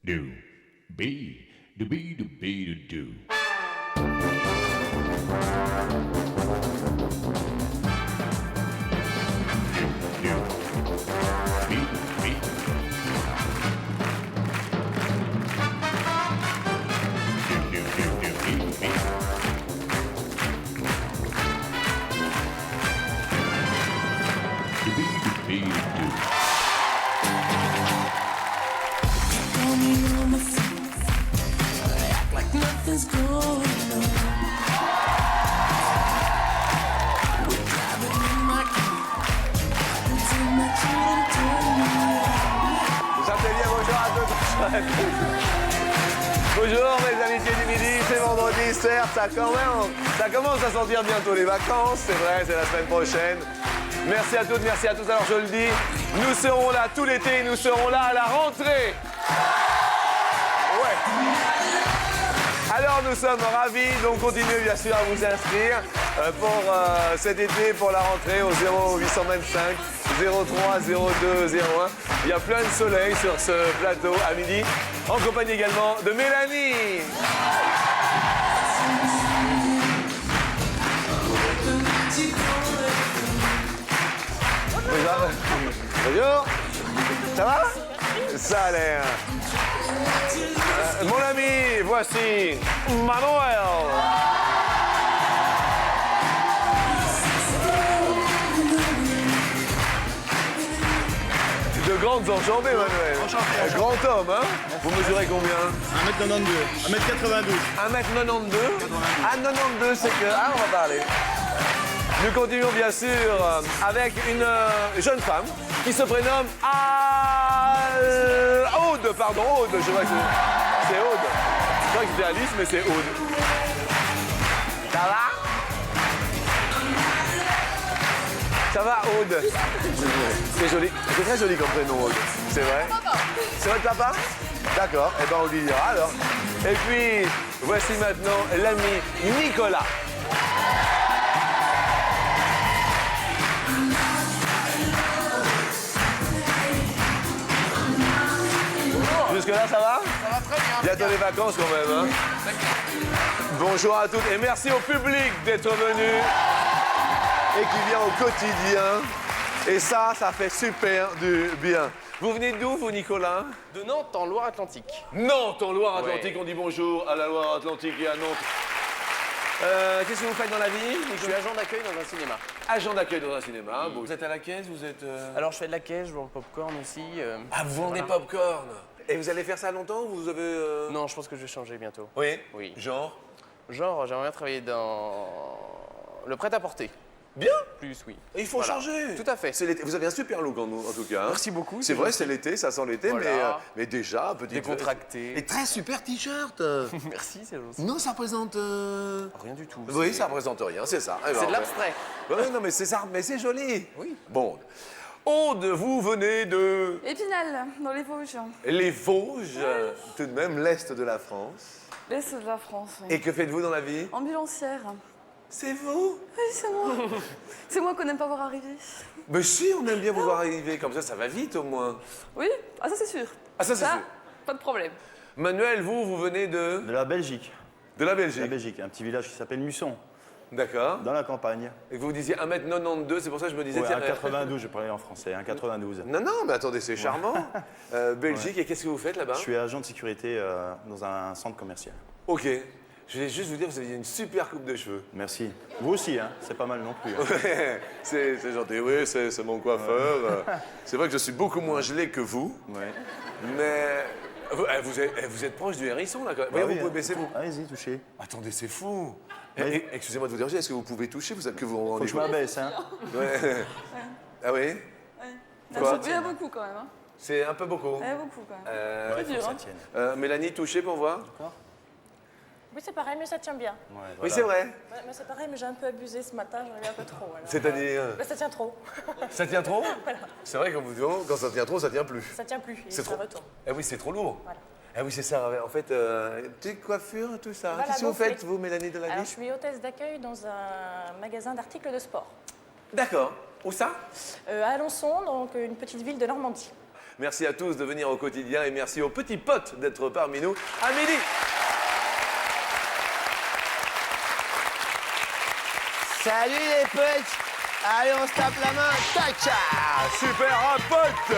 do, be, do be, do be, do do. Bonjour mes amitiés du midi, c'est vendredi, certes, ça commence à sentir bientôt les vacances, c'est vrai, c'est la semaine prochaine. Merci à toutes, merci à tous, alors je le dis, nous serons là tout l'été, nous serons là à la rentrée. Ouais. Alors nous sommes ravis, donc continuez bien sûr à vous inscrire pour cet été, pour la rentrée au 0825 03 02 01. Il y a plein de soleil sur ce plateau à midi, en compagnie également de Mélanie. Bonjour. Ça va? Ça a l'air. Mon ami, voici Manuel. De grandes enjambées, Manuel. Enchanté. Grand homme, hein? Vous mesurez combien? 1m92. 1m92. 1m92. Ah, 92, c'est que... Ah, on va parler. Nous continuons bien sûr avec une jeune femme qui se prénomme Aude, pardon, Aude, je vois que c'est Aude. Je crois que c'était Alice, mais c'est Aude. Ça va? Ça va, Aude? C'est joli, c'est très joli comme prénom, Aude. C'est vrai? C'est votre papa? D'accord, eh ben on lui dira alors. Et puis, voici maintenant l'ami Nicolas. Jusque-là, ça va? Ça va très bien. Bientôt les vacances quand même, hein? Bonjour à toutes et merci au public d'être venu et qui vient au quotidien. Et ça fait super du bien. Vous venez d'où, vous, Nicolas? De Nantes, en Loire-Atlantique. Nantes, en Loire-Atlantique. Ouais. On dit bonjour à la Loire-Atlantique et à Nantes. Qu'est-ce que vous faites dans la vie, Je suis agent d'accueil dans un cinéma. Agent d'accueil dans un cinéma. Bon, vous êtes à la caisse, vous êtes... Alors je fais de la caisse, je vends le popcorn aussi. Ah, vous vendez voilà. popcorn. Et vous allez faire ça longtemps ou vous avez... Non, je pense que je vais changer bientôt. Oui? Oui. Genre? Genre, j'aimerais bien travailler dans le prêt-à-porter. Bien. Plus, oui. Et il faut Voilà. changer. Tout à fait. C'est l'été. Vous avez un super look en tout cas. Hein. Merci beaucoup. C'est vrai, c'est l'été, ça sent l'été, Voilà. mais déjà, petit Décontracté. Et très super t-shirt. Merci, c'est gentil. Non, ça représente. Rien du tout. Oui, ça représente rien, c'est ça. Eh ben, C'est de ouais. l'abstrait. Ouais, non, mais c'est ça, mais c'est joli. Oui. Bon. Aude, vous venez de Épinal, dans les Vosges. les Vosges, tout de même l'est de la France. L'Est de la France, oui. Et que faites-vous dans la vie? Ambulancière. C'est vous? Oui, c'est moi. C'est moi qu'on n'aime pas voir arriver. Mais si, on aime bien vous voir arriver, comme ça va vite au moins. Oui? Ah, ça c'est sûr. Ah, ça, c'est sûr. Pas de problème. Manuel, vous venez de De la Belgique. la Belgique. La Belgique, un petit village qui s'appelle Musson, D'accord. dans la campagne. Et que vous disiez 1m92, c'est pour ça que je me disais... Ouais, tiens, 1,92, je parlais en français, 1,92. Non, non, mais attendez, c'est charmant. Belgique, et qu'est-ce que vous faites là-bas? Je suis agent de sécurité dans un centre commercial. Ok. Je voulais juste vous dire, vous aviez une super coupe de cheveux. Merci. Vous aussi, hein, c'est pas mal non plus. Hein. Ouais, c'est gentil, oui, c'est mon coiffeur. C'est vrai que je suis beaucoup moins gelé que vous, Ouais. mais vous êtes proche du hérisson là quand même. Bah Voyez, oui, vous pouvez hein. baisser vous. Allez-y, touchez. Attendez, c'est fou. Oui. Excusez-moi de vous déranger, est-ce que vous pouvez toucher que vous vous Faut rendez que je compte? m'abaisse, hein. Ouais. Ah oui? Ouais. Quoi? Il y a beaucoup quand même. Hein. C'est un peu beaucoup. Il y a beaucoup quand même. Ouais, C'est faut dur, que ça hein. tienne. Mélanie, touchez pour voir. Oui, c'est pareil, mais ça tient bien. Ouais, Oui, voilà. c'est vrai. Ouais, mais c'est pareil, mais j'ai un peu abusé ce matin, j'en ai un peu trop. Alors, C'est-à-dire, ça tient trop. ça tient trop? C'est vrai, comme vous dites, quand ça tient trop, ça tient plus. Ça tient plus, et C'est ça trop. retourne. Ah oui, c'est trop lourd. Voilà. Ah oui, c'est ça. En fait, petite coiffure, tout ça. Voilà, Qu'est-ce que vous gonflé. faites, vous, Mélanie de la Alors, Vie? je suis hôtesse d'accueil dans un magasin d'articles de sport. D'accord. Où ça? À Alençon, donc une petite ville de Normandie. Merci à tous de venir au quotidien et merci aux petits potes d'être parmi nous à midi. Salut les potes. Allez, on se tape la main. Tac. Super un pote.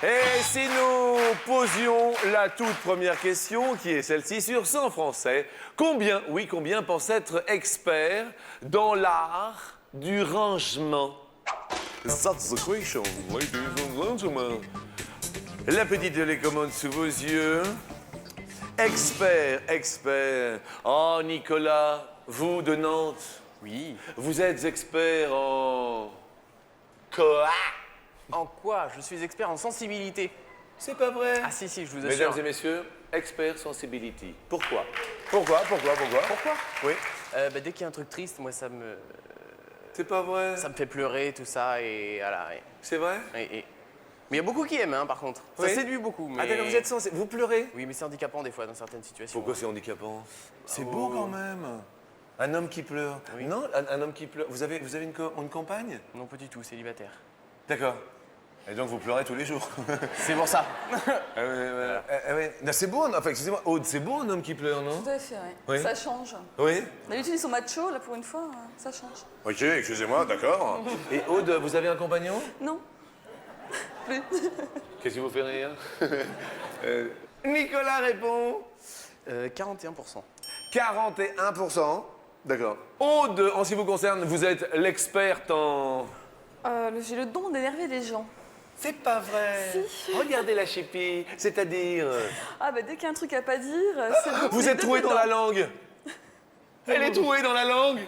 Et si nous posions la toute première question, qui est celle-ci, sur 100 Français, combien pensent être experts dans l'art du rangement? That's the question, ladies and gentlemen. La petite télécommande sous vos yeux. Expert. Oh, Nicolas, vous de Nantes. Oui. Vous êtes expert en... quoi? En quoi? Je suis expert en sensibilité. C'est pas vrai. Ah si, je vous assure. Mesdames et messieurs, expert sensibility. Pourquoi? Pourquoi? Oui. Dès qu'il y a un truc triste, moi ça me C'est pas vrai. fait pleurer, tout ça, et voilà. C'est vrai? Mais il y a beaucoup qui aiment, hein, par contre. Oui. Ça séduit beaucoup. Mais... Ah d'accord, vous êtes sensible. Vous pleurez? Oui, mais c'est handicapant des fois dans certaines situations. Pourquoi c'est handicapant? C'est beau quand même. Un homme qui pleure. Oui. Non, un homme qui pleure. Vous avez une compagne? Non, pas du tout, célibataire. D'accord. Et donc vous pleurez tous les jours. C'est pour ça. Ouais. Non, c'est beau, enfin excusez-moi, Aude, c'est beau un homme qui pleure, non? Tout à fait, Oui. Ça change. Oui. D'habitude, ils sont machos, là, pour une fois, ça change. Ok, excusez-moi, d'accord. Et Aude, vous avez un compagnon? Non. Plus. Qu'est-ce qui vous fait rire? Nicolas répond 41%. 41%. D'accord. Aude, en ce qui vous concerne, vous êtes l'experte en... J'ai le don d'énerver les gens. C'est pas vrai. Regardez la chipie, c'est-à-dire... Ah bah dès qu'il y a un truc à pas dire, c'est bon. Vous êtes troué dans la langue. Elle est trouée dans la langue.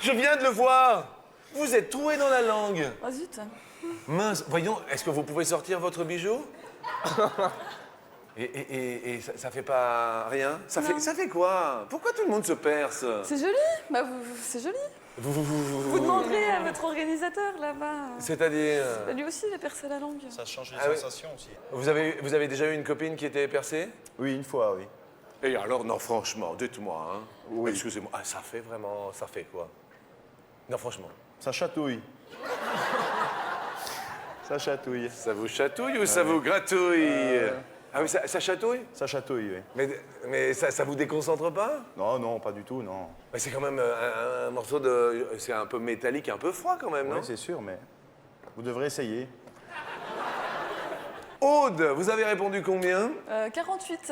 Je viens de le voir. Vous êtes troué dans la langue. Oh zut. Mince, voyons, est-ce que vous pouvez sortir votre bijou? Et ça fait pas rien? Ça fait quoi? Pourquoi tout le monde se perce? C'est joli. Bah c'est joli. Vous demanderez à votre organisateur là-bas. C'est-à-dire... Bah, lui aussi, il a percé la langue. Ça change les Ah oui. sensations aussi. Vous avez déjà eu une copine qui était percée? Oui, une fois, oui. Et alors, non, franchement, dites-moi, hein. Oui. Excusez-moi, ça fait vraiment... Ça fait quoi? Non, franchement. Ça chatouille. Ça chatouille. Ça vous chatouille ou ça vous gratouille? Ah oui, ça chatouille? Ça chatouille, oui. Mais ça vous déconcentre pas? Non, pas du tout, non. Mais c'est quand même un morceau de... C'est un peu métallique, un peu froid quand même, non? Oui, c'est sûr, mais vous devrez essayer. Aude, vous avez répondu combien? 48.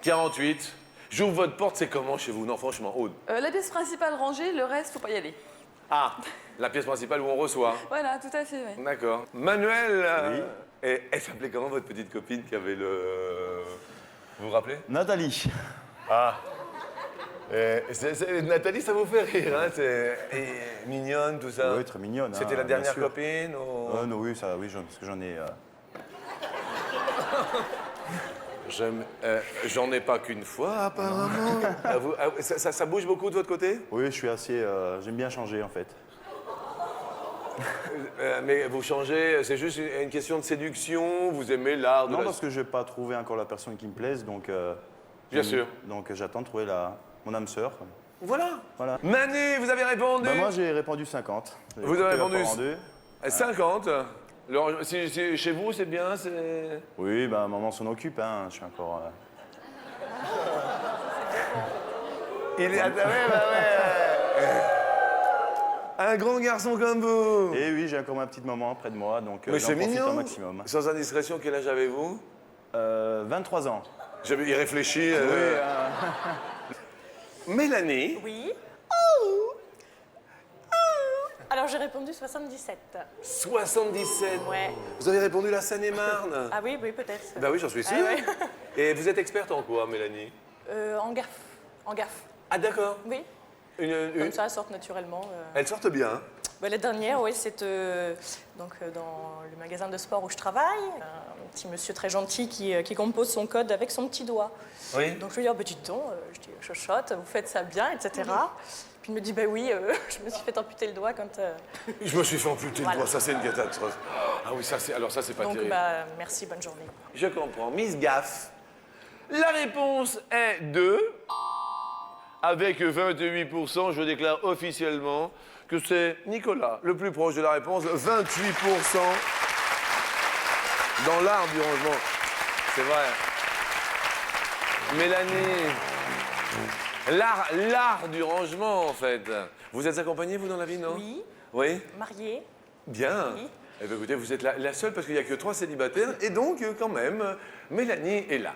48. J'ouvre votre porte, c'est comment chez vous? Non, franchement, Aude. La pièce principale rangée, le reste, faut pas y aller. Ah, la pièce principale où on reçoit. Voilà, tout à fait, oui. D'accord. Manuel, Oui. et elle s'appelait comment votre petite copine qui avait le... Vous vous rappelez? Nathalie. Ah. Nathalie, ça vous fait rire, hein? C'est mignonne, tout ça. Oui, très mignonne. C'était hein, la bien dernière sûr. copine ou... Non, oui, ça, oui, parce que j'en ai... J'en ai pas qu'une fois, apparemment. Ça bouge beaucoup de votre côté? Oui, je suis assez... J'aime bien changer, en fait. Mais vous changez, c'est juste une question de séduction, vous aimez l'art de Non, la... parce que je n'ai pas trouvé encore la personne qui me plaise, donc... Bien sûr. Donc j'attends de trouver mon âme sœur. Voilà. Voilà. Manu, vous avez répondu? Bah, moi, j'ai répondu 50. J'ai Vous avez coupé la répondu part en deux. 50. Si chez vous, c'est bien, c'est... Oui, bah, maman s'en occupe, hein. Je suis encore... Il est... Ah, ouais. Un grand garçon comme vous. Et oui, j'ai encore ma petite maman près de moi, donc Mais j'en c'est profite mignon. au maximum. Sans indiscrétion, quel âge avez-vous? 23 ans. J'avais y réfléchi. Mélanie. Oui. Alors j'ai répondu 77. 77. Ouais. Vous avez répondu la Seine-et-Marne. Ah oui, peut-être. Bah oui, j'en suis sûr. Ah ouais. Et vous êtes experte en quoi, Mélanie? En gaffe. En gaffe. Ah d'accord. Oui. Une- Comme ça, elles sortent naturellement. Elles sortent bien. Hein? Bah, la dernière, oui, c'est donc dans le magasin de sport où je travaille. Un petit monsieur très gentil qui compose son code avec son petit doigt. Oui. Donc je lui dis, oh, petit ton, je dis, chochotte, vous faites ça bien, etc. Puis il me dit, bah oui, je me suis fait amputer le doigt quand... Je me suis fait amputer Voilà. le doigt, ça c'est une catastrophe. Ah oui, ça c'est pas Donc terrible. bah merci, bonne journée. Je comprends. Miss Gaffe. La réponse est 2. Avec 28%, je déclare officiellement que c'est Nicolas, le plus proche de la réponse. 28%. dans l'art du rangement. C'est vrai. Mélanie, l'art du rangement, en fait. Vous êtes accompagnée, vous, dans la vie, non? Oui. Oui? Mariée. Bien. Oui. Eh bien, écoutez, vous êtes la seule parce qu'il n'y a que 3 célibataires. Et donc, quand même, Mélanie est là.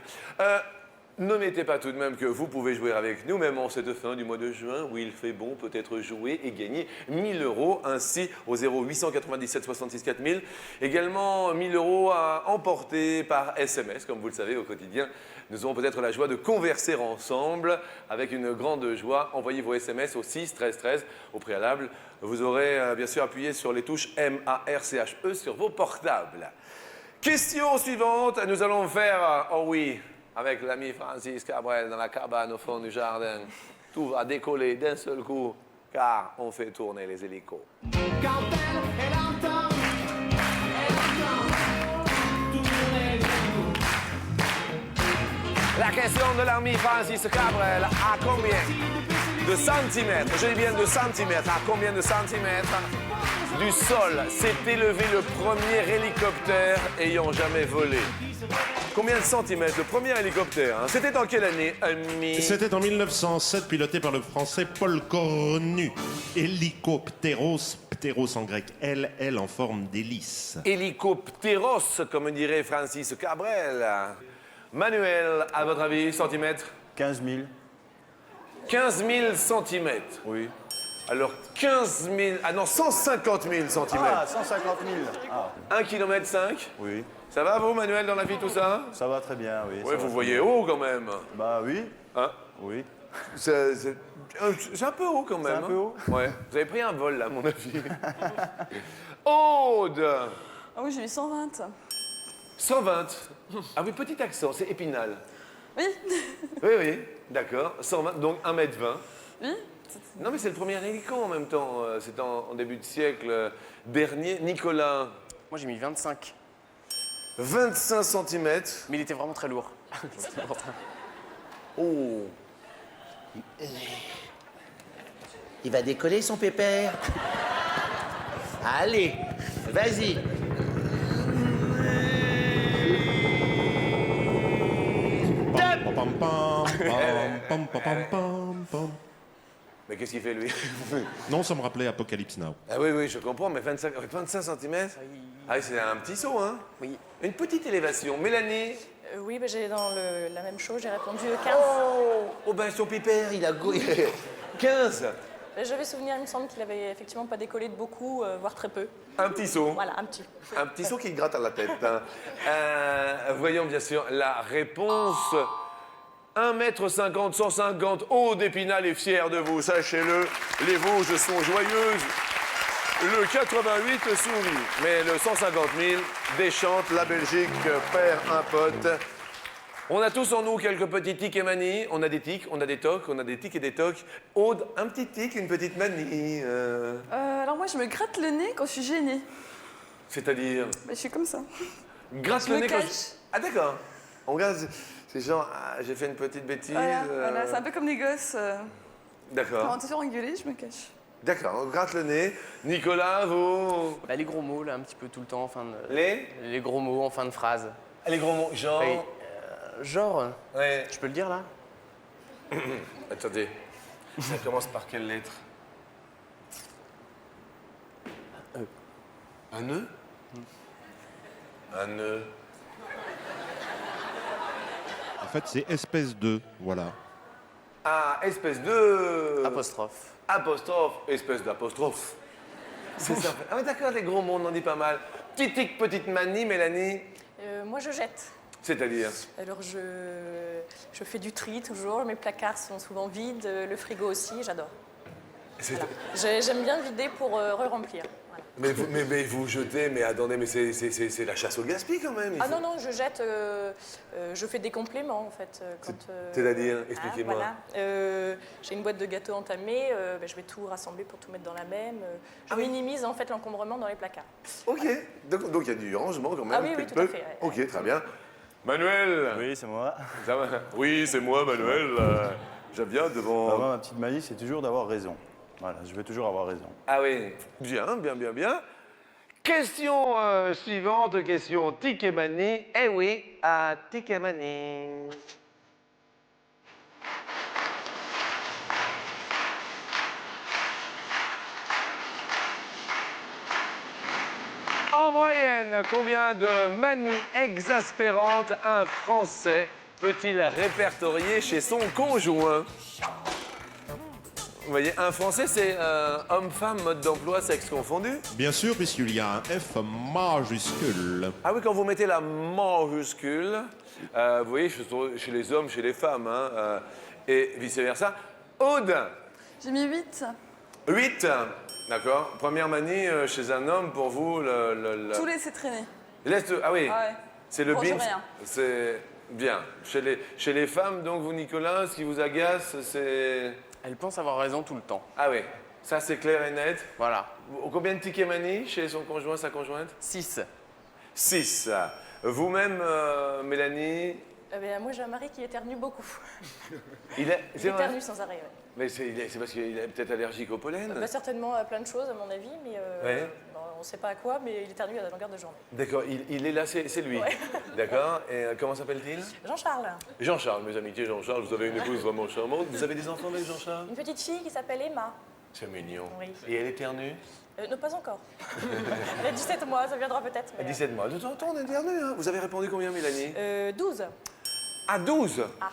N'omettez pas tout de même que vous pouvez jouer avec nous, même en cette fin du mois de juin, où il fait bon peut-être jouer et gagner 1000 €, ainsi au 0897 66 4000. Également 1000 € à emporter par SMS, comme vous le savez, au quotidien. Nous aurons peut-être la joie de converser ensemble avec une grande joie. Envoyez vos SMS au 6 13 13. Au préalable, vous aurez bien sûr appuyé sur les touches MARCHE sur vos portables. Question suivante, nous allons faire, oh oui, avec l'ami Francis Cabrel dans la cabane au fond du jardin. Tout va décoller d'un seul coup, car on fait tourner les hélicos. La question de l'ami Francis Cabrel, à combien de centimètres, je dis bien de centimètres, à combien de centimètres du sol s'est élevé le premier hélicoptère ayant jamais volé? Combien de centimètres? Le premier hélicoptère, hein? C'était en quelle année, ami? C'était en 1907, piloté par le français Paul Cornu. Hélicoptéros, ptéros en grec, L en forme d'hélice. Hélicoptéros, comme dirait Francis Cabrel. Manuel, à votre avis, centimètres? 15 000. 15 000 centimètres. Oui. Alors 15 000, ah non, 150 000 centimètres. Ah, 150 000. Ah, 1 km 5. oui. Ça va, vous, Manuel, dans la vie, tout ça? Ça va très bien, oui. Oui, ça vous va voyez très bien. haut quand même. Bah oui. Hein? Oui. C'est un peu haut quand même. C'est un peu hein. haut? Ouais. Vous avez pris un vol, là, à mon avis. Aude, Ah oui, j'ai eu 120. 120. Ah oui, petit accent, c'est Épinal. Oui. Oui, oui, d'accord. 120, donc 1,20 m. Oui. Non, mais c'est le premier hélico en même temps. C'est en début de siècle dernier. Nicolas, Moi, j'ai mis 25. 25 cm. Mais il était vraiment très lourd. C'était pour ça. Oh. Il va décoller son pépère. Allez, vas-y. Pam, pam, pam, pam, pam, pam, pam. Mais qu'est-ce qu'il fait, lui? Non, ça me rappelait Apocalypse Now. Ah oui, oui, je comprends, mais 25 cm? Ah oui, c'est un petit saut, hein? Oui. Une petite élévation. Mélanie? Oui, bah, j'ai dans la même chose, j'ai répondu 15. Oh ben, son pépère, il a 15. J'avais souvenir, il me semble qu'il avait effectivement pas décollé de beaucoup, voire très peu. Un petit saut. Voilà, un petit. Un petit saut qui gratte à la tête. Hein. Voyons bien sûr la réponse. 1,50 m, 150. Aude d'Épinal est fière de vous, sachez-le. Les Vosges sont joyeuses. Le 88 sourit. Mais le 150 000 déchante. La Belgique perd un pote. On a tous en nous quelques petits tics et manies. On a des tics, on a des tocs, on a des tics et des tocs. Aude, un petit tic, une petite manie. Alors moi, je me gratte le nez quand je suis gênée. C'est-à-dire Bah, je suis comme ça. gratte Je le me nez quand cache. Ah d'accord. On gratte. C'est genre, ah, j'ai fait une petite bêtise. Voilà, c'est un peu comme les gosses. Quand D'accord. on est toujours engueulé, je me cache. D'accord, on gratte le nez. Nicolas, vous. Bah, les gros mots, là, un petit peu tout le temps en fin de... Les gros mots en fin de phrase. Les gros mots, genre. Oui. Genre, Ouais. je peux le dire, là? Attendez. Ça commence par quelle lettre? Un nœud? Un nœud. En fait, c'est espèce de, voilà. Ah, espèce de. Apostrophe. Apostrophe, espèce d'apostrophe. C'est ça. Ah, mais d'accord, les gros mots, on en dit pas mal. Petit tic, petite manie, Mélanie. Moi, je jette. C'est-à-dire? Alors, je fais du tri toujours. Mes placards sont souvent vides. Le frigo aussi, j'adore. J'aime bien vider pour re-remplir. Voilà. Mais vous jetez, mais attendez, mais c'est la chasse au gaspillage quand même. Ah non, non, je jette, je fais des compléments en fait. C'est-à-dire, expliquez-moi. Voilà. J'ai une boîte de gâteaux entamée, je vais tout rassembler pour tout mettre dans la même. Je minimise en fait l'encombrement dans les placards. Ok, donc il y a du rangement quand même. Ah oui, oui, tout à fait, ouais. Ok, très bien. Manuel. Oui, c'est moi. Ça va? Oui, c'est moi, Manuel. J'aime bien devant... Moi, ma petite manie, c'est toujours d'avoir raison. Voilà, je veux toujours avoir raison. Ah oui, bien, bien, bien, bien. Question suivante, question Tikemani. Eh oui, à Tikemani. En moyenne, combien de manies exaspérantes un Français peut-il répertorier chez son conjoint? Vous voyez, un Français, c'est homme-femme, mode d'emploi, sexe confondu. Bien sûr, puisqu'il y a un F majuscule. Ah oui, quand vous mettez la majuscule, vous voyez, chez les hommes, chez les femmes, hein, et vice-versa. Aude, J'ai mis 8. 8. D'accord. Première manie chez un homme, pour vous, Tout laisser traîner. Ah oui, Ah ouais. c'est le Range bins. rien. C'est bien. Chez les femmes, donc, vous, Nicolas, ce qui vous agace, c'est... Elle pense avoir raison tout le temps. Ah oui, ça c'est clair et net. Voilà. Combien de tickets manie chez son conjoint, sa conjointe? 6. 6. Vous-même, Mélanie? Moi, j'ai un mari qui éternue beaucoup. Il Il éternue sans arrêt, ouais. Mais c'est parce qu'il est peut-être allergique au pollen? Certainement à plein de choses, à mon avis, mais Ouais. on ne sait pas à quoi, mais il éternue à la longueur de journée. D'accord, il est là, c'est lui. Ouais. D'accord, et comment s'appelle-t-il? Jean-Charles, Jean-Charles, mes amitiés, Jean-Charles, vous avez une épouse vraiment charmante. Vous avez des enfants avec Jean-Charles? une petite fille qui s'appelle Emma. C'est mignon. Oui. Et elle éternue? Non, pas encore. Elle a 17 mois, ça viendra peut-être. À 17 mois. De temps en temps, on éternue, hein. Vous avez répondu combien, Mélanie? 12. À 12? Ah.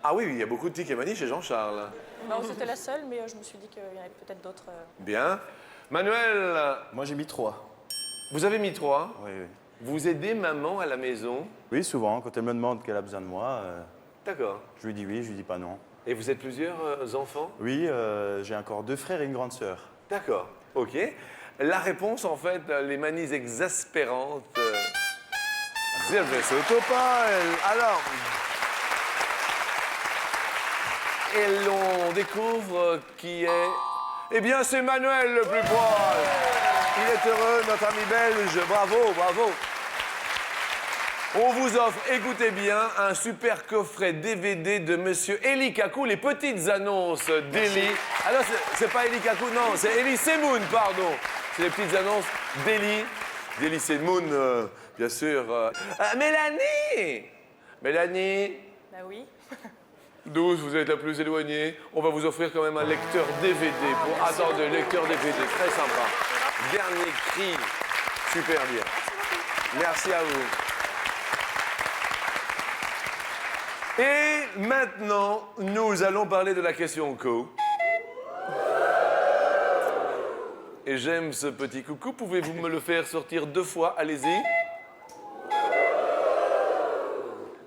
Ah oui, il y a beaucoup de tickets manie chez Jean-Charles. Non, c'était la seule, mais je me suis dit qu'il y en avait peut-être d'autres. Bien. Manuel, Moi, j'ai mis 3. vous avez mis 3. Oui, oui. Vous aidez maman à la maison. Oui, souvent, quand elle me demande qu'elle a besoin de moi, D'accord. je lui dis oui, je lui dis pas non. Et vous êtes plusieurs enfants? Oui, j'ai encore 2 frères et une grande sœur. D'accord. OK. La réponse, en fait, les manies exaspérantes. Sylvester Topal. Alors. Et l'on découvre qui est. Eh bien, c'est Manuel le plus proche. Il est heureux, notre ami belge. Bravo, bravo. On vous offre, écoutez bien, un super coffret DVD de Monsieur Eli Kakou, les petites annonces d'Eli. Alors, c'est pas Eli Kakou, non, c'est Eli Semoun, pardon. C'est les petites annonces d'Eli. D'Eli Semoun, bien sûr. Mélanie! Mélanie, Bah oui. 12, vous êtes la plus éloignée. On va vous offrir quand même un lecteur DVD. Attendez, lecteur DVD, très sympa. Dernier cri. Super bien. Merci à vous. Et maintenant, nous allons parler de la question co. Et j'aime ce petit coucou. Pouvez-vous me le faire sortir 2 fois? Allez-y.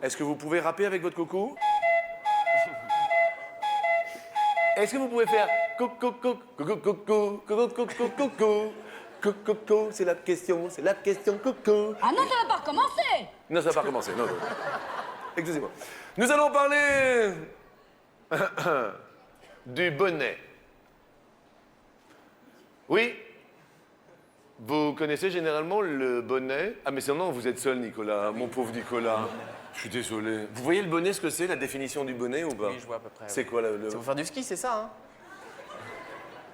Est-ce que vous pouvez rapper avec votre coucou? Est-ce que vous pouvez faire coucou, coucou, coucou, coucou, coucou, coucou, coucou, coucou, c'est la question, coucou. Ah non, ça va pas recommencer. Non, ça va pas recommencer, non, non. Excusez-moi. Nous allons parler du bonnet. Oui? Vous connaissez généralement le bonnet? Ah, mais sinon, vous êtes seul, Nicolas, mon pauvre Nicolas. Je suis désolé. Vous voyez le bonnet, ce que c'est, la définition du bonnet ou pas? Oui, je vois à peu près. C'est quoi le... C'est pour faire du ski, c'est ça, hein?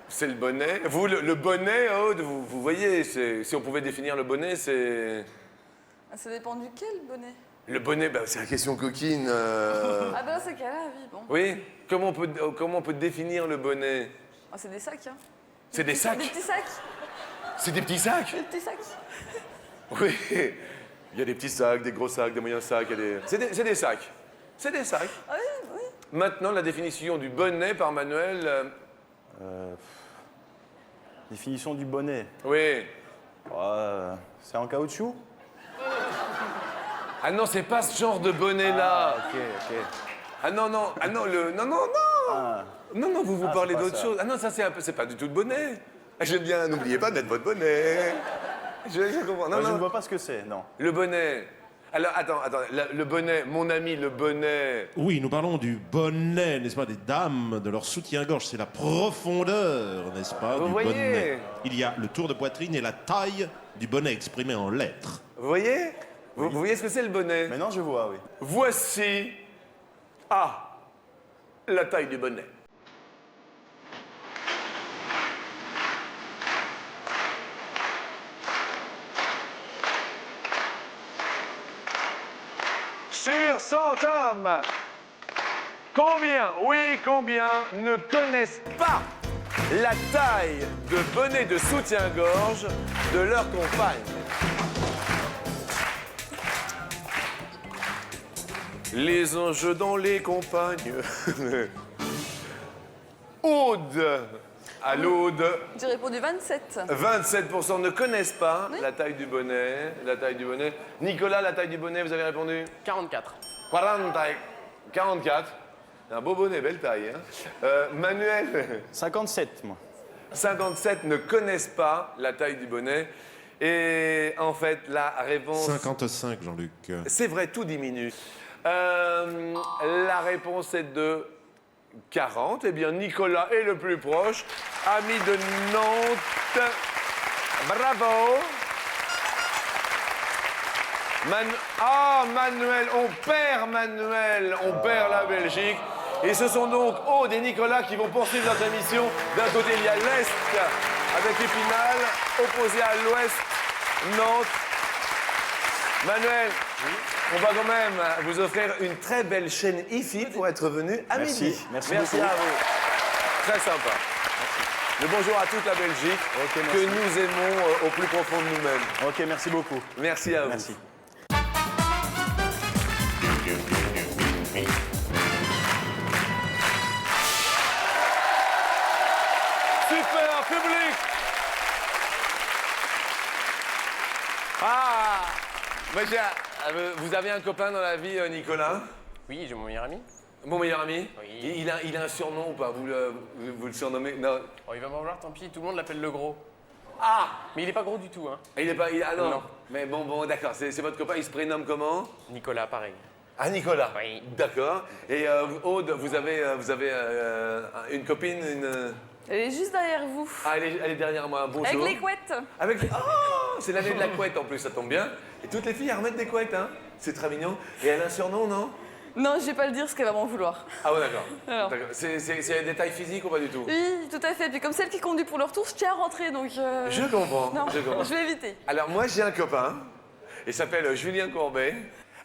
C'est le bonnet. Vous, le bonnet, Aude, vous voyez, si on pouvait définir le bonnet, c'est... Ça dépend duquel bonnet. Le bonnet, bah, c'est la question coquine. Ah ben dans ces cas-là, oui, bon. Oui? Comment on peut définir le bonnet? Ah, c'est des sacs, hein. C'est des sacs? Des petits sacs. C'est des petits sacs? Des petits sacs. Oui. Il y a des petits sacs, des gros sacs, des moyens sacs. C'est des sacs. C'est des sacs. Ah oui, oui. Maintenant, la définition du bonnet par Manuel. Définition du bonnet. Oui. C'est en caoutchouc? Ah non, c'est pas ce genre de bonnet-là. Ok, ok. Ah non, non, ah non, non. Ah. Non, vous Ah, parlez c'est pas d'autre ça. chose. Ah non, ça c'est pas du tout de bonnet. Ah, j'aime bien, n'oubliez pas de mettre votre bonnet. Je comprends. Non, Moi, je ne non. vois pas ce que c'est, non. Le bonnet. Alors, attends, le bonnet, mon ami, le bonnet. Oui, nous parlons du bonnet, n'est-ce pas, des dames, de leur soutien-gorge. C'est la profondeur, n'est-ce pas, Vous du voyez bonnet. Il y a le tour de poitrine et la taille du bonnet exprimée en lettres. Vous voyez? Vous voyez ce que c'est le bonnet? Maintenant, je vois, oui. Voici la taille du bonnet. 100 hommes. Combien, oui, combien ne connaissent pas la taille de bonnet de soutien-gorge de leur compagne? Les enjeux dans les compagnes. Aude. À l'Aude. J'ai répondu 27. 27% ne connaissent pas Oui. la taille du bonnet. Nicolas, la taille du bonnet, vous avez répondu? 44. 44. Un beau bonnet, belle taille. Hein. Manuel, 57, moi. 57 ne connaissent pas la taille du bonnet. Et en fait, la réponse... 55, Jean-Luc. C'est vrai, tout diminue. La réponse est de 40. Eh bien, Nicolas est le plus proche. Ami de Nantes. Bravo. Manuel, on perd la Belgique. Et ce sont donc Aude et Nicolas qui vont poursuivre notre émission. D'un côté, il y a l'Est avec Épinal, opposé à l'Ouest, Nantes. Manuel, on va quand même vous offrir une très belle chaîne IFI pour être venu à Merci, midi. merci à beaucoup. vous. Très sympa. Le bonjour à toute la Belgique Ok, que merci. nous aimons au plus profond de nous-mêmes. Ok, merci beaucoup. Merci à vous. Merci. Super public. Ah, monsieur, vous avez un copain dans la vie, Nicolas? Oui, j'ai mon meilleur ami. Mon meilleur ami? Oui. Il a un surnom ou pas? Vous le surnommez? Non. Oh, il va m'en vouloir, tant pis, tout le monde l'appelle le gros. Ah! Mais il est pas gros du tout, hein. Il est pas. Ah non. Non. Mais bon, d'accord. C'est votre copain. Il se prénomme comment? Nicolas, pareil. Ah, Nicolas. Oui. D'accord. Et Aude, vous avez une copine, Elle est juste derrière vous. Ah, elle est derrière moi. Bonjour. Avec les couettes. Avec les... Oh, c'est l'année de la couette en plus, ça tombe bien. Et toutes les filles, elles remettent des couettes, hein. C'est très mignon. Et elle a un surnom, non? Non, je vais pas le dire parce qu'elle va m'en vouloir. Ah ouais, d'accord. Alors. D'accord. C'est un détail physique ou pas du tout? Oui, tout à fait. Puis comme celle qui conduit pour leur tour, je tiens à rentrer, donc... Je comprends, Non, je comprends. je vais éviter. Alors moi j'ai un copain, il s'appelle Julien Courbet.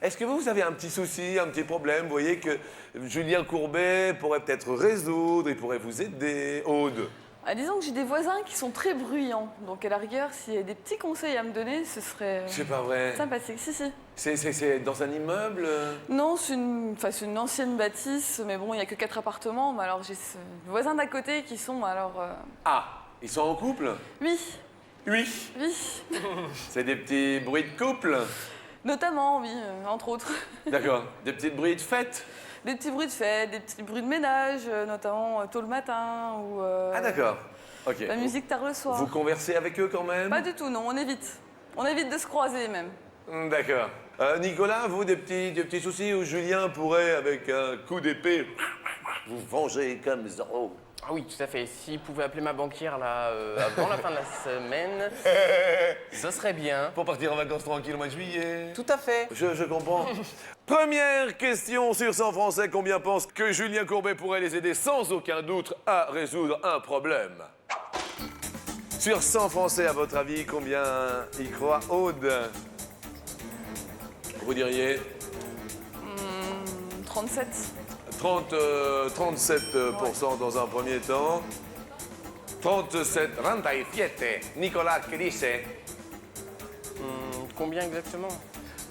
Est-ce que vous avez un petit souci, un petit problème? Vous voyez que Julien Courbet pourrait peut-être résoudre, il pourrait vous aider. Aude. Ah, disons que j'ai des voisins qui sont très bruyants. Donc à la rigueur, s'il y a des petits conseils à me donner, ce serait C'est pas vrai. sympathique. Si, si. C'est dans un immeuble? Non, c'est une ancienne bâtisse, mais bon, il n'y a que 4 appartements. Mais alors j'ai des voisins d'à côté qui sont, alors... Ah, ils sont en couple? Oui, Oui. oui. C'est des petits bruits de couple? Notamment, oui, entre autres. D'accord. Des petits bruits de fête? Des petits bruits de fête, des petits bruits de ménage, notamment tôt le matin ou Ah d'accord. Ok. la musique tard le soir. Vous conversez avec eux quand même? Pas du tout, non, on évite. On évite de se croiser même. D'accord. Nicolas, vous, des petits soucis où Julien pourrait, avec un coup d'épée, vous venger comme Zorro? Ah oui, tout à fait. S'il pouvait appeler ma banquière là, avant la fin de la semaine, ce serait bien. Pour partir en vacances tranquille au mois de juillet. Tout à fait. Je comprends. Première question sur 100 Français. Combien pensent que Julien Courbet pourrait les aider sans aucun doute à résoudre un problème? Sur 100 Français, à votre avis, combien y croit Aude? Vous diriez 37. 37% dans un premier temps. 37. 37. Nicolas, que dice? Combien exactement?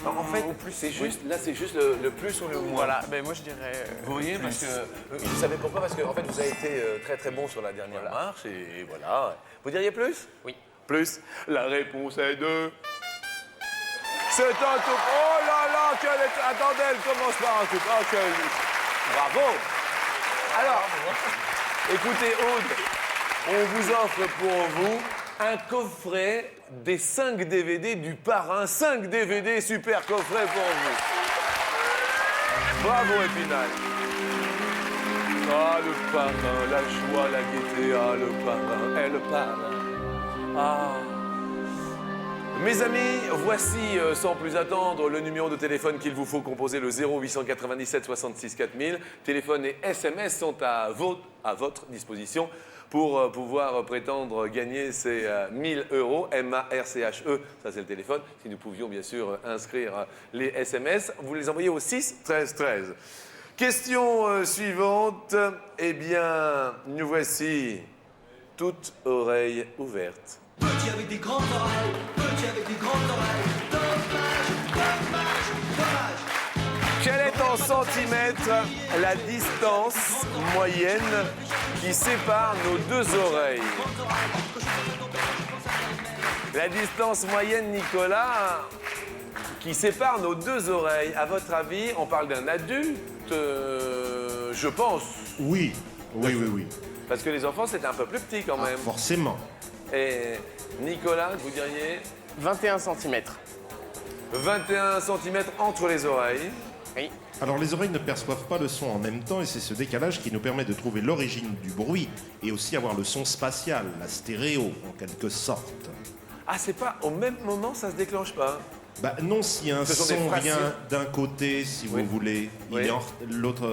Non, en fait, c'est juste, là, c'est juste le plus ou le moins. Voilà, ben moi je dirais. Vous voyez, parce que vous savez pourquoi? Parce que en fait, vous avez été très très bon sur la dernière marche et voilà. Vous diriez plus? Oui. Plus. La réponse est 2. C'est un tout. Oh là là, attendez, elle commence par un tout. Oh, bravo. Alors, écoutez, Aude, on vous offre pour vous un coffret des 5 DVD du Parrain. 5 DVD super coffret pour vous. Bravo, Épinal. Ah, le Parrain, la joie, la gaieté. Ah, le Parrain, le Parrain. Ah. Mes amis, voici, sans plus attendre, le numéro de téléphone qu'il vous faut composer, le 0897 66 4000. Téléphone et SMS sont à votre disposition pour pouvoir prétendre gagner ces 1000 euros. M-A-R-C-H-E, ça c'est le téléphone. Si nous pouvions bien sûr inscrire les SMS, vous les envoyez au 6 13 13. Question suivante. Eh bien, nous voici toutes oreilles ouvertes. Petit avec des grandes oreilles, petit avec des grandes oreilles. Dommage, dommage, dommage. Quelle est en centimètres la distance moyenne qui sépare nos deux oreilles? La distance moyenne, Nicolas, qui sépare nos deux oreilles. À votre avis, on parle d'un adulte, je pense. Oui, oui, oui, oui. Parce que les enfants, c'est un peu plus petit quand même. Forcément. Et Nicolas, vous diriez 21 cm. 21 cm entre les oreilles. Oui. Alors les oreilles ne perçoivent pas le son en même temps et c'est ce décalage qui nous permet de trouver l'origine du bruit et aussi avoir le son spatial, la stéréo en quelque sorte. Ah, c'est pas au même moment, ça se déclenche pas? Bah non, si un Ce sont des son fractions. vient d'un côté, si Oui. vous voulez, Oui. l'autre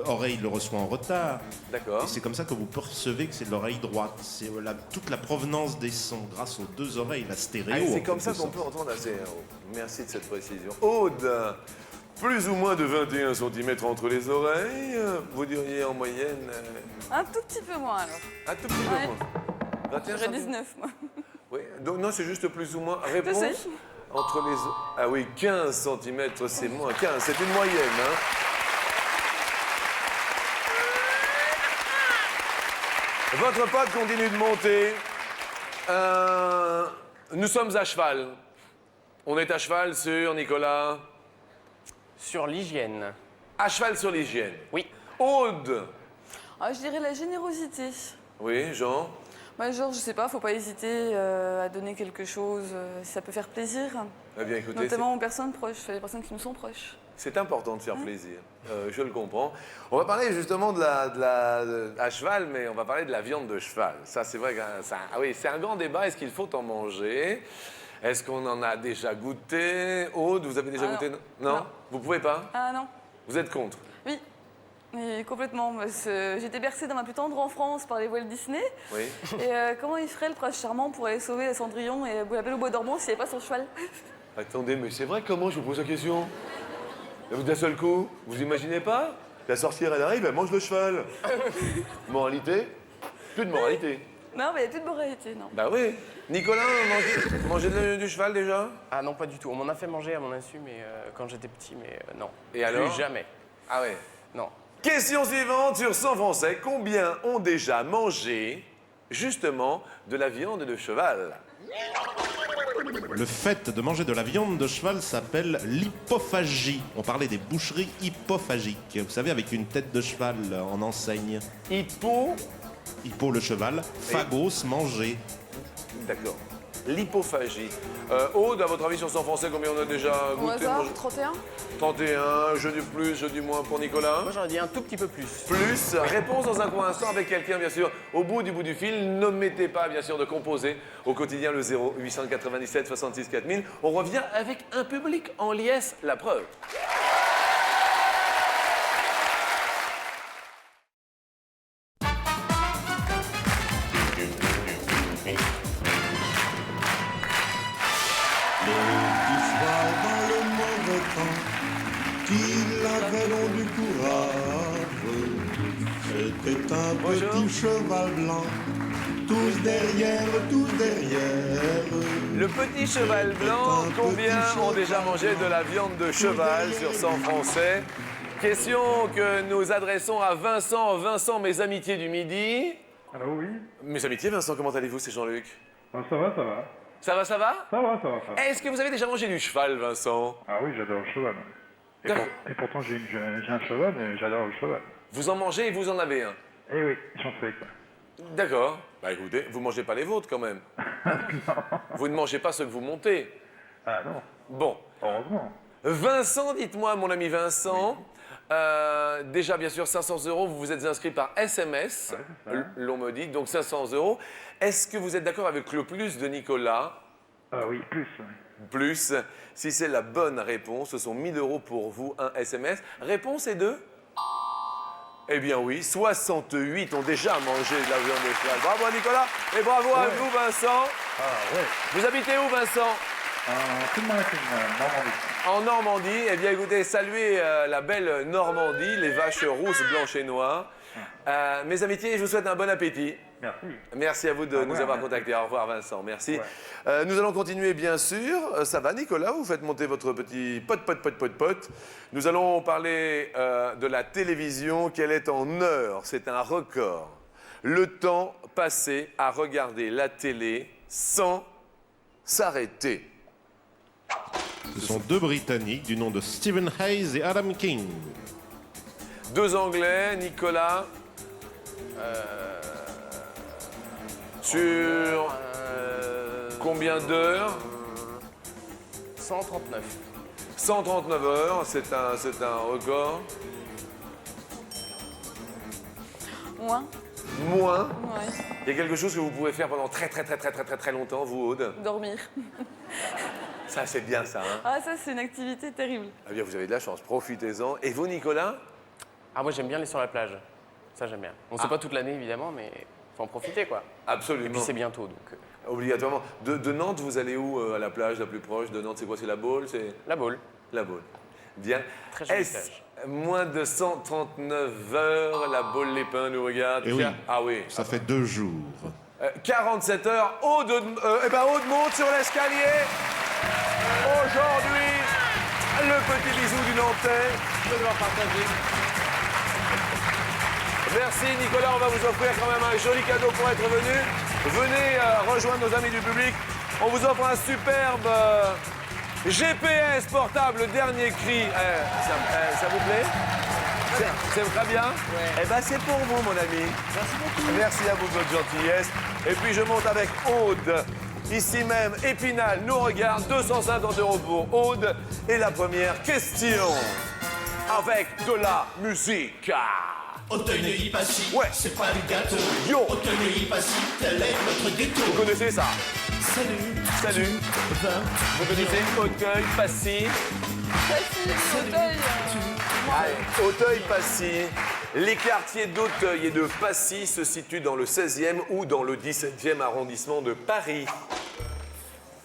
oreille le reçoit en retard. D'accord. Et c'est comme ça que vous percevez que c'est de l'oreille droite. C'est toute la provenance des sons grâce aux deux oreilles, la stéréo. Ah, c'est en comme ça quelque qu'on sorte. peut entendre assez. Merci de cette précision. Aude, plus ou moins de 21 cm entre les oreilles, vous diriez en moyenne Un tout petit peu moins alors. un tout petit Ouais. peu moins. 21 J'aurais cm. 19 moi. Oui, donc non, c'est juste plus ou moins. Je Réponse sais. entre les. Ah oui, 15 cm, c'est moins 15, c'est une moyenne. Hein. Votre pote continue de monter. Nous sommes à cheval. On est à cheval sur Nicolas. Sur l'hygiène. À cheval sur l'hygiène. Oui. Aude. Ah, je dirais la générosité. Oui, Jean. Bah, genre, je sais pas, faut pas hésiter à donner quelque chose, si ça peut faire plaisir. Eh bien, écoutez, Notamment aux personnes proches, les personnes qui nous sont proches. c'est important de faire plaisir. Je le comprends. On va parler justement à cheval, mais on va parler de la viande de cheval. Ça, c'est vrai que c'est un grand débat. Est-ce qu'il faut en manger? Est-ce qu'on en a déjà goûté? Aude, vous avez déjà Ah, goûté? non. Non. Non. Vous pouvez pas? Ah non, Vous êtes contre? oui. Et complètement. Parce que j'étais bercée dans ma plus tendre enfance par les Walt Disney. Oui. Et comment il ferait le prince charmant pour aller sauver Cendrillon et la Belle au bois dormant s'il n'y avait pas son cheval? Attendez, mais c'est vrai, comment je vous pose la question? D'un seul coup, vous imaginez pas? La sorcière, elle arrive, elle mange le cheval. Moralité? Plus de moralité. Non, mais il n'y a plus de moralité, non. Bah oui. Nicolas, mangez du cheval déjà? Ah non, pas du tout. On m'en a fait manger à mon insu, mais quand j'étais petit, mais non. Et alors? Plus jamais. Ah ouais. Non. Question suivante sur 100 Français. Combien ont déjà mangé, justement, de la viande de cheval? Le fait de manger de la viande de cheval s'appelle l'hypophagie. On parlait des boucheries hypophagiques. Vous savez, avec une tête de cheval en enseigne. Hippo. Hippo le cheval, phagos, manger. D'accord. L'hypophagie. Aude, à votre avis, sur 100 Français, combien on a déjà Au goûté? hasard, mangé 31. 31, jeu du plus, jeu du moins pour Nicolas. Moi, j'aurais dit un tout petit peu plus. Plus, réponse dans un court instant avec quelqu'un, bien sûr, au bout du fil. N'omettez pas, bien sûr, de composer au quotidien le 0897 66 4000. On revient avec un public en liesse, la preuve. Petit cheval dans le mauvais temps, qu'il avait donc du courage. C'était un Bonjour. petit cheval blanc, tous derrière, tous derrière. Le petit cheval blanc, combien ont déjà mangé de la viande de cheval sur 100 Français? Question que nous adressons à Vincent. Vincent, mes amitiés du midi. Alors oui. Mes amitiés, Vincent, comment allez-vous? C'est Jean-Luc. Ah, ça va, ça va. Ça va, ça va? Ça va, ça va, ça va. Est-ce que vous avez déjà mangé du cheval, Vincent? Ah oui, j'adore le cheval. D'accord. Et pourtant, j'ai un cheval et j'adore le cheval. Vous en mangez et vous en avez un? Eh oui, j'en fais quoi. D'accord. Bah écoutez, vous mangez pas les vôtres quand même. Vous ne mangez pas ceux que vous montez. Ah non, Bon. heureusement. Vincent, dites-moi, mon ami Vincent, déjà bien sûr 500 €, vous vous êtes inscrit par SMS, Ouais, c'est ça. l'on me dit, donc 500 €. Est-ce que vous êtes d'accord avec le plus de Nicolas? Ah oui, plus. Oui. Plus, si c'est la bonne réponse, ce sont 1000 € pour vous, un SMS. Réponse est de Eh bien oui, 68 ont déjà mangé de la viande de cheval. Bravo à Nicolas et bravo à vous Vincent. Ah ouais. Vous habitez où Vincent? Tout le monde est Normandie. En Normandie. Eh bien écoutez, saluez la belle Normandie, les vaches rousses, blanches et noires. Mes amitiés, je vous souhaite un bon appétit. Merci. Merci à vous de nous avoir contactés. Au revoir Vincent, merci. Nous allons continuer bien sûr. Ça va Nicolas, vous faites monter votre petit pote. Nous allons parler de la télévision, qu'elle est en heures. C'est un record. Le temps passé à regarder la télé sans s'arrêter. Ce sont deux Britanniques du nom de Stephen Hayes et Adam King. Deux Anglais, Nicolas. Sur combien d'heures? 139. 139 heures, c'est un record. Moins. Moins. Ouais. Il y a quelque chose que vous pouvez faire pendant très longtemps, vous, Aude? Dormir. Ça, c'est bien ça, hein? Ah, ça, c'est une activité terrible. Eh bien, vous avez de la chance, profitez-en. Et vous, Nicolas? Ah, moi, j'aime bien aller sur la plage. Ça, j'aime bien. On ne sait pas toute l'année, évidemment, mais faut en profiter, quoi. Absolument. Et puis, c'est bientôt, donc... Obligatoirement. De Nantes, vous allez où à la plage la plus proche de Nantes? C'est quoi? C'est la Baule? La Baule. La Baule. Bien. Très jolie Est-ce plage. moins de 139 heures, la Baule-les-Pins nous regarde? Eh oui. Ah oui. Ça fait 2 jours. 47 heures. Aude monte sur l'escalier. Aujourd'hui, le petit bisou du Nantais. Je vais devoir partager. Merci Nicolas, on va vous offrir quand même un joli cadeau pour être venu. Venez rejoindre nos amis du public. On vous offre un superbe GPS portable, dernier cri. Ça vous plaît? C'est très bien? Eh ben c'est pour vous mon ami. Merci beaucoup. Merci à vous de votre gentillesse. Et puis je monte avec Aude. Ici même, Épinal nous regarde. 250 € pour Aude. Et la première question. Avec de la musique. Auteuil Passy, Ouais. c'est pas du gâteau. Yo. Auteuil Passy, tel est notre détour. Vous connaissez ça? Salut. Va. Vous connaissez Auteuil, Passy? Facile, fauteuil. Allez, Auteuil-Passy. Les quartiers d'Auteuil et de Passy se situent dans le 16e ou dans le 17e arrondissement de Paris.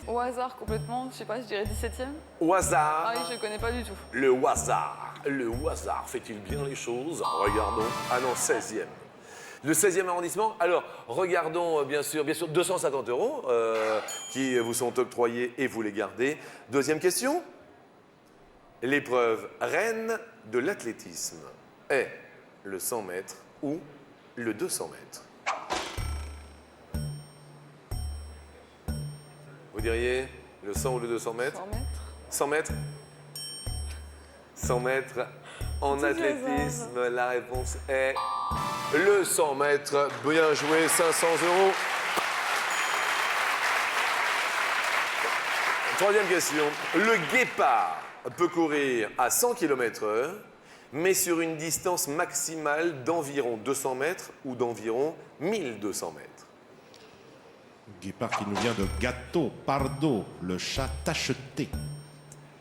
Au hasard, complètement. Je sais pas, je dirais 17e. Au hasard. Ah oui, je connais pas du tout. Le hasard. Le hasard fait-il bien les choses? Regardons. Ah non, 16e. Le 16e arrondissement. Alors, regardons bien sûr 250 € qui vous sont octroyés et vous les gardez. Deuxième question. L'épreuve reine de l'athlétisme est le 100 mètres ou le 200 mètres? Vous diriez le 100 ou le 200 mètres? 100 mètres. 100 mètres? 100 mètres en Petit athlétisme, la réponse est le 100 mètres. Bien joué, 500 €. Troisième question. Le guépard peut courir à 100 km/h, mais sur une distance maximale d'environ 200 mètres ou d'environ 1200 mètres. Guépard qui nous vient de Gatto Pardo, le chat tacheté.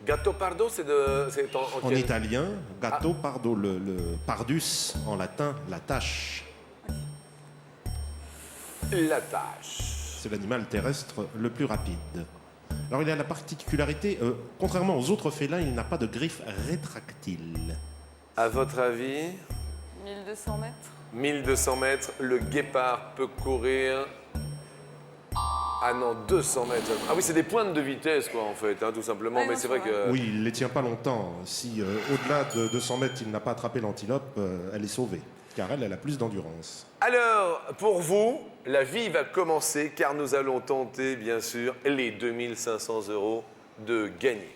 Gattopardo, c'est En quel- italien, Gatto Pardo, le pardus, en latin, la tache. La tâche. C'est l'animal terrestre le plus rapide. Alors il a la particularité, contrairement aux autres félins, il n'a pas de griffes rétractiles. À votre avis, 1200 mètres. 1200 mètres, le guépard peut courir. Ah non, 200 mètres. Ah oui, c'est des pointes de vitesse, quoi, en fait, hein, tout simplement. Ouais, mais non, c'est vrai c'est que. Oui, il ne les tient pas longtemps. Si au-delà de 200 mètres, il n'a pas attrapé l'antilope, elle est sauvée. Car elle a plus d'endurance. Alors, pour vous, la vie va commencer, car nous allons tenter, bien sûr, les 2500 € de gagner.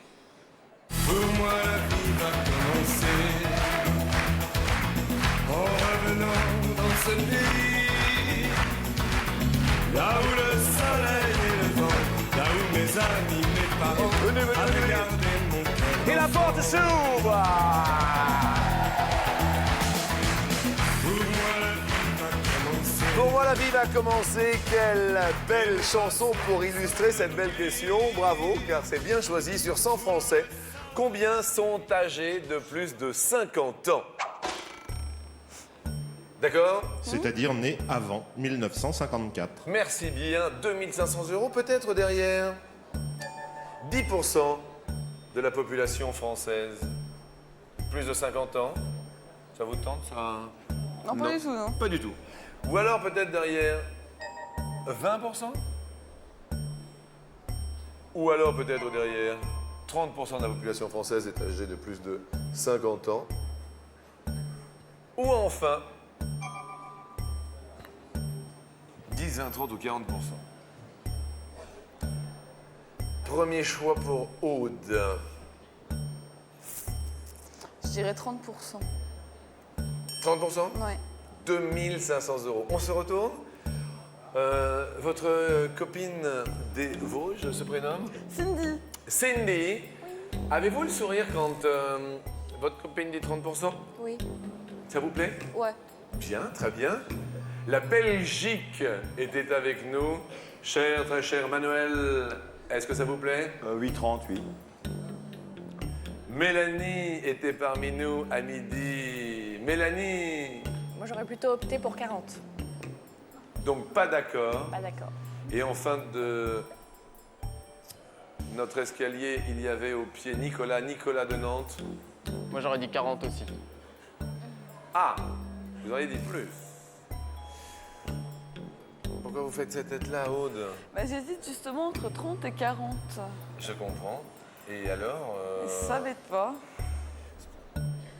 Pour moi, la vie va commencer en revenant dans ce pays, là où le soleil est le vent, là où mes amis, mes parents Venez, venez, venez, venez. regardaient mon cœur. Et la porte s'ouvre. Pour moi, la vie va commencer. Quelle belle chanson pour illustrer cette belle question. Bravo, car c'est bien choisi. Sur 100 Français, combien sont âgés de plus de 50 ans? D'accord? C'est-à-dire né avant 1954. Merci bien. 2500 € peut-être derrière. 10% de la population française. Plus de 50 ans. Ça vous tente, ça? Non, pas du tout, non. Pas du tout. Ou alors peut-être derrière 20%? Ou alors peut-être derrière 30% de la population française est âgée de plus de 50 ans. Ou enfin 10, 20, 30 ou 40%. Premier choix pour Aude. Je dirais 30%. 30%? Ouais. 2500 €. On se retourne. Votre copine des Vosges se prénomme Cindy. Cindy. Avez-vous le sourire quand votre copine dit 30%? Oui. Ça vous plaît? Ouais. Bien, très bien. La Belgique était avec nous. Cher, très cher Manuel, est-ce que ça vous plaît? 8,30, oui. Mélanie était parmi nous à midi. Mélanie, Moi, j'aurais plutôt opté pour 40. donc pas d'accord. Pas d'accord. Et en fin de notre escalier, il y avait au pied Nicolas de Nantes. Moi, j'aurais dit 40 aussi. Ah, vous auriez dit plus. Pourquoi vous faites cette tête-là, Aude? Bah, j'hésite justement entre 30 et 40. Je comprends. Et alors Ça m'aide pas.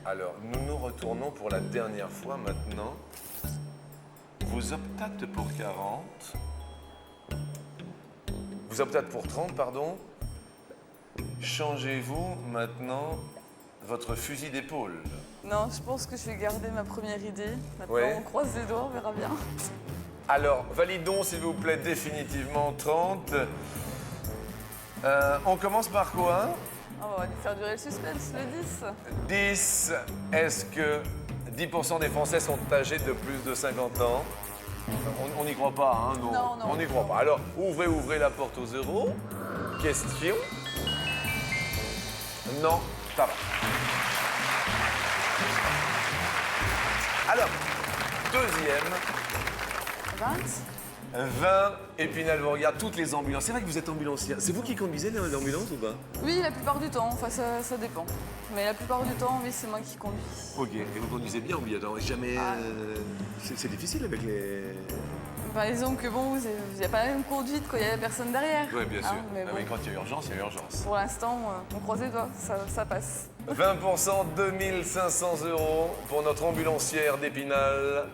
Alors, nous nous retournons pour la dernière fois maintenant. Vous optâtes pour 40. Vous optâtes pour 30, pardon. Changez-vous maintenant votre fusil d'épaule. Non, je pense que je vais garder ma première idée. Maintenant, Ouais. on croise les doigts, on verra bien. Alors, validons s'il vous plaît définitivement 30. On commence par quoi? On va faire durer le suspense, le 10. 10. Est-ce que 10% des Français sont âgés de plus de 50 ans? On n'y croit pas, hein? Non, Non, non. on n'y croit pas. Alors, ouvrez la porte au 0. Question. Non, ça va. Alors, deuxième. 20. 20. Épinal vous regarde toutes les ambulances. C'est vrai que vous êtes ambulancier. C'est vous qui conduisez les ambulances ou pas? Oui, la plupart du temps. Enfin, ça dépend. Mais la plupart du temps, oui, c'est moi qui conduis. Ok. Et vous conduisez bien ou bien? Jamais. C'est difficile avec les. Par exemple que bon, il n'y a pas la même conduite quand il y a la personne derrière. Oui, bien sûr. Mais bon, Mais quand il y a urgence, il y a urgence. pour l'instant, on croise les doigts, ça passe. 20%, 2500 € pour notre ambulancière d'Épinal.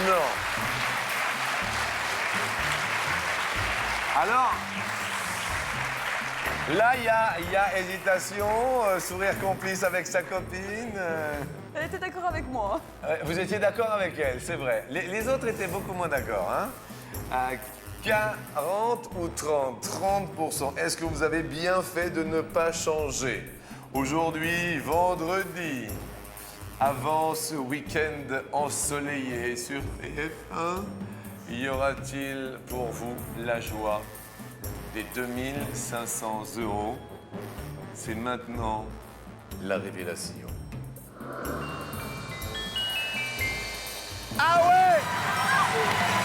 Non. Alors, là, il y a hésitation, sourire complice avec sa copine. Elle était d'accord avec moi. Vous étiez d'accord avec elle, c'est vrai. Les autres étaient beaucoup moins d'accord, hein? À 40 ou 30? 30%. Est-ce que vous avez bien fait de ne pas changer? Aujourd'hui, vendredi, avant ce week-end ensoleillé sur TF1, y aura-t-il pour vous la joie des 2500 €? C'est maintenant la révélation. Ah ouais!